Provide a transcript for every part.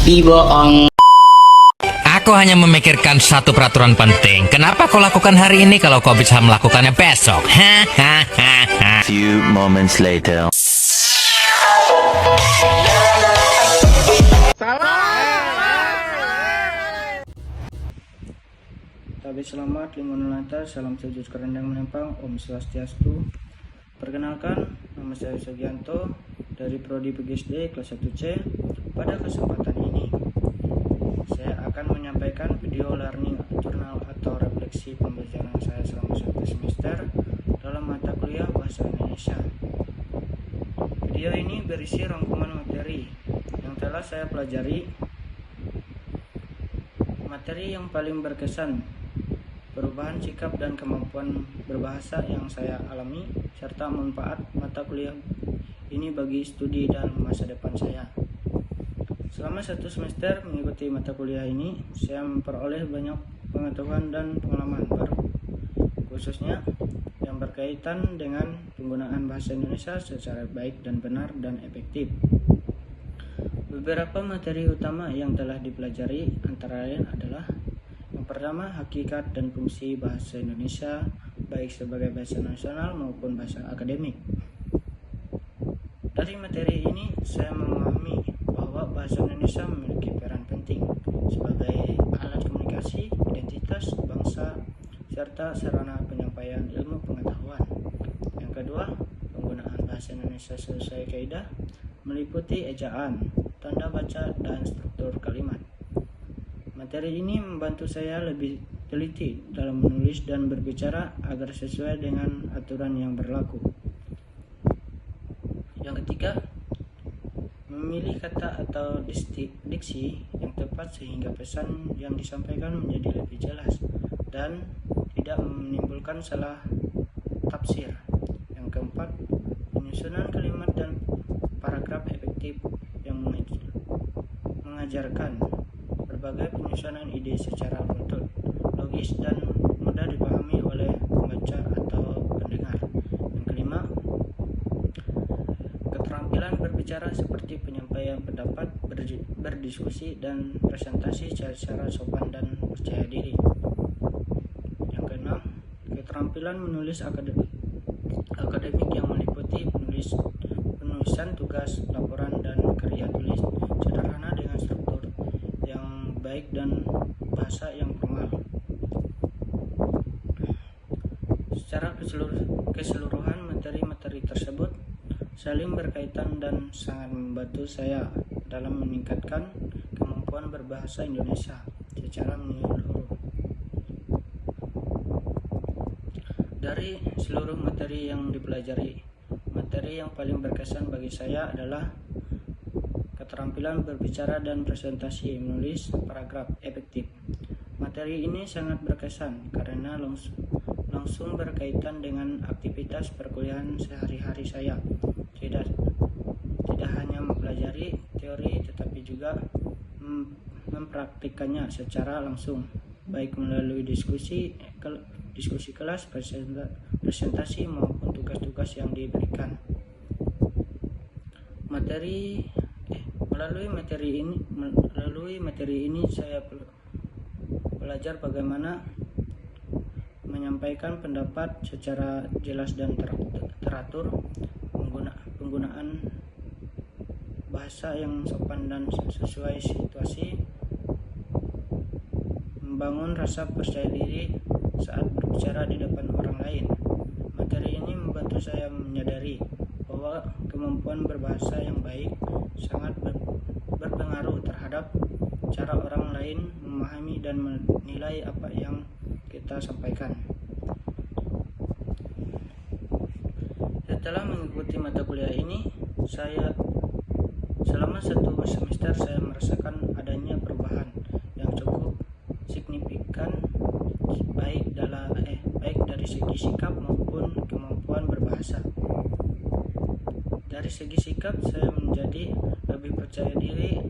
Iboong. Aku hanya memikirkan satu peraturan penting. Kenapa kau lakukan hari ini kalau kau bisa melakukannya besok? Few moments later. Tabe selamat, limun lantar, salam sujud kerendang menempang, Om Swastiastu. Perkenalkan, nama saya Sugianto dari Prodi PGSD kelas 1C. Pada kesempatan ini, saya akan menyampaikan video learning journal atau refleksi pembelajaran saya selama 1 semester dalam mata kuliah Bahasa Indonesia. Video ini berisi rangkuman materi yang telah saya pelajari. Materi yang paling berkesan, perubahan sikap dan kemampuan berbahasa yang saya alami, serta manfaat mata kuliah ini bagi studi dan masa depan saya. Selama 1 semester mengikuti mata kuliah ini, saya memperoleh banyak pengetahuan dan pengalaman baru, khususnya yang berkaitan dengan penggunaan bahasa Indonesia secara baik dan benar dan efektif. Beberapa materi utama yang telah dipelajari antara lain adalah: yang pertama, hakikat dan fungsi bahasa Indonesia baik sebagai bahasa nasional maupun bahasa akademik. Dari materi ini saya memahami bahwa bahasa Indonesia memiliki peran penting sebagai alat komunikasi, identitas bangsa, serta sarana penyampaian ilmu pengetahuan. Yang kedua, penggunaan bahasa Indonesia sesuai kaidah meliputi ejaan, tanda baca, dan struktur kalimat. Materi ini membantu saya lebih teliti dalam menulis dan berbicara agar sesuai dengan aturan yang berlaku. Yang ketiga, memilih kata atau diksi yang tepat sehingga pesan yang disampaikan menjadi lebih jelas dan tidak menimbulkan salah tafsir. Yang keempat, penyusunan kalimat dan paragraf efektif yang mengajarkan berbagai penyusunan ide secara runtut, logis, dan mudah dipahami oleh pembaca atau pendengar. Yang kelima, keterampilan berbicara seperti penyampaian pendapat, berdiskusi, dan presentasi secara sopan dan percaya diri. Yang keenam, keterampilan menulis akademik yang meliputi penulisan tugas, laporan, dan karya tulis sederhana dengan struktur yang baik dan bahasa yang formal. Secara keseluruhan, materi-materi tersebut saling berkaitan dan sangat membantu saya dalam meningkatkan kemampuan berbahasa Indonesia secara menyeluruh. Dari seluruh materi yang dipelajari, materi yang paling berkesan bagi saya adalah keterampilan berbicara dan presentasi menulis paragraf efektif. Materi ini sangat berkesan karena langsung berkaitan dengan aktivitas perkuliahan sehari-hari saya. Tidak hanya mempelajari teori tetapi juga mempraktikkannya secara langsung, baik melalui diskusi kelas, presentasi maupun tugas-tugas yang diberikan. Melalui materi ini saya belajar bagaimana menyampaikan pendapat secara jelas dan teratur, penggunaan bahasa yang sopan dan sesuai situasi, membangun rasa percaya diri saat berbicara di depan orang lain. Materi ini membantu saya menyadari bahwa kemampuan berbahasa yang baik sangat berpengaruh terhadap cara orang lain memahami dan menilai apa yang kita sampaikan. Setelah mengikuti mata kuliah ini, selama 1 semester saya merasakan adanya perubahan yang cukup signifikan baik dari segi sikap maupun kemampuan berbahasa. Dari segi sikap, saya menjadi lebih percaya diri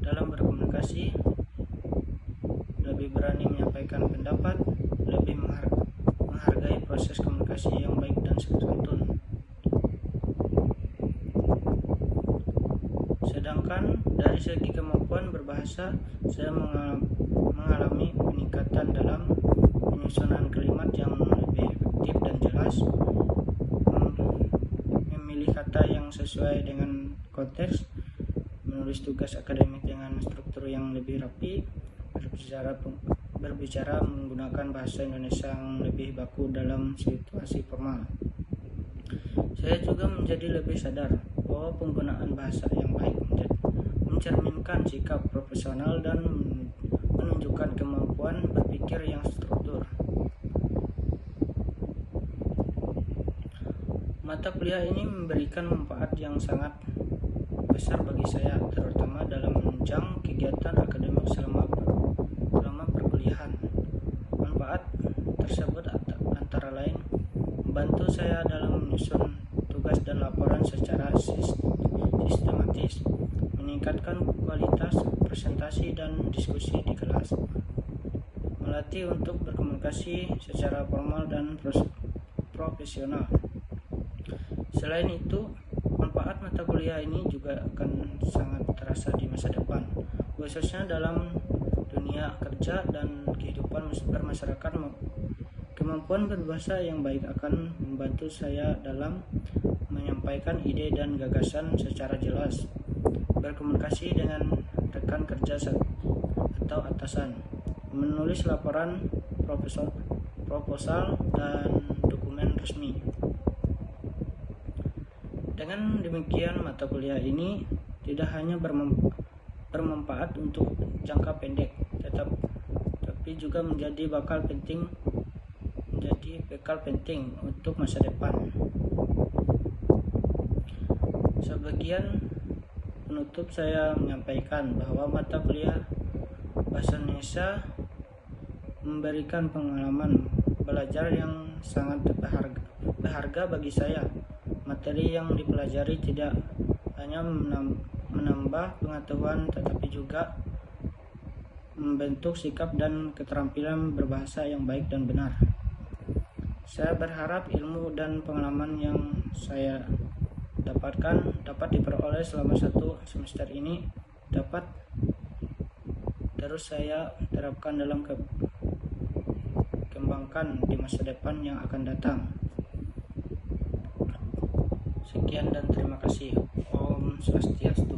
dalam berkomunikasi, lebih berani menyampaikan pendapat, lebih menghargai proses komunikasi yang baik dan santun. Sedangkan dari segi kemampuan berbahasa, saya mengalami peningkatan dalam penyusunan kalimat yang lebih efektif dan jelas, memilih kata yang sesuai dengan konteks, menulis tugas akademik dengan struktur yang lebih rapi, berbicara menggunakan bahasa Indonesia yang lebih baku dalam situasi formal. Saya juga menjadi lebih sadar bahwa penggunaan bahasa yang baik mencerminkan sikap profesional dan menunjukkan kemampuan berpikir yang struktur. Mata kuliah ini memberikan manfaat yang sangat besar bagi saya, terutama dalam menunjang kegiatan akademik selama perkuliahan. Manfaat tersebut antara lain membantu saya dalam menyusun tugas dan laporan secara sistematis, meningkatkan kualitas presentasi dan diskusi di kelas, melatih untuk berkomunikasi secara formal dan profesional. Selain itu, manfaat mata kuliah ini juga akan sangat terasa di masa depan, khususnya dalam dunia kerja dan kehidupan bermasyarakat. Kemampuan berbahasa yang baik akan membantu saya dalam menyampaikan ide dan gagasan secara jelas, berkomunikasi dengan rekan kerja atau atasan, menulis laporan proposal dan dokumen resmi. Dengan demikian, mata kuliah ini tidak hanya bermanfaat untuk jangka pendek, tapi juga menjadi bekal penting untuk masa depan. Sebagian penutup, saya menyampaikan bahwa mata kuliah Bahasa Indonesia memberikan pengalaman belajar yang sangat berharga bagi saya. Materi yang dipelajari tidak hanya menambah pengetahuan, tetapi juga membentuk sikap dan keterampilan berbahasa yang baik dan benar. Saya berharap ilmu dan pengalaman yang saya dapatkan dapat diperoleh selama 1 semester ini dapat terus saya terapkan dalam kembangkan di masa depan yang akan datang. Sekian dan terima kasih. Om Swastiastu.